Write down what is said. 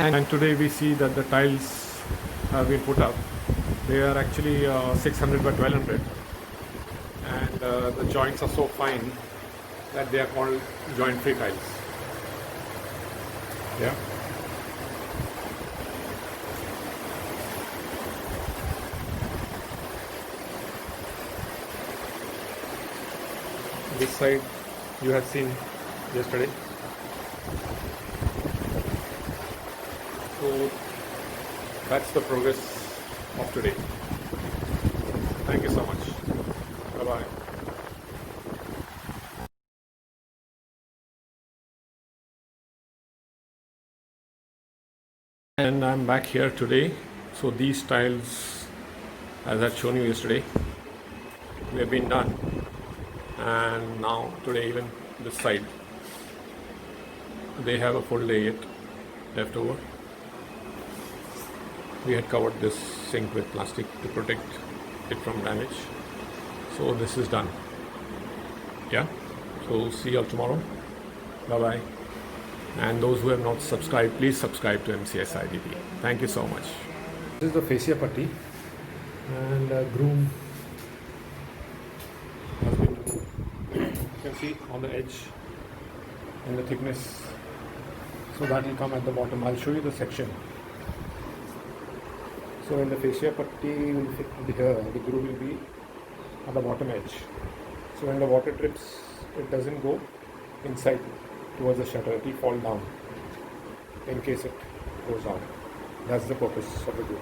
And today we see that the tiles have been put up. They are actually 600 by 1200, and the joints are so fine that they are called joint-free tiles. Yeah. This side you had seen yesterday. So that's the progress of today. Thank you so much. Bye-bye. And I'm back here today. So these tiles, as I'd shown you yesterday, we have been done. And now today even this side, they have a full day yet left over. We had covered this sink with plastic to protect it from damage. So this is done. Yeah. So see you all tomorrow. Bye bye. And those who have not subscribed, please subscribe to MCSIDT. Thank you so much. This is the fascia putty, and groom has been removed. You can see on the edge and the thickness. So that will come at the bottom. I'll show you the section. So when the fascia putty will fit here, the groove will be at the bottom edge. So when the water drips, it doesn't go inside towards the shutter, it will fall down in case it goes down. That's the purpose of the groove.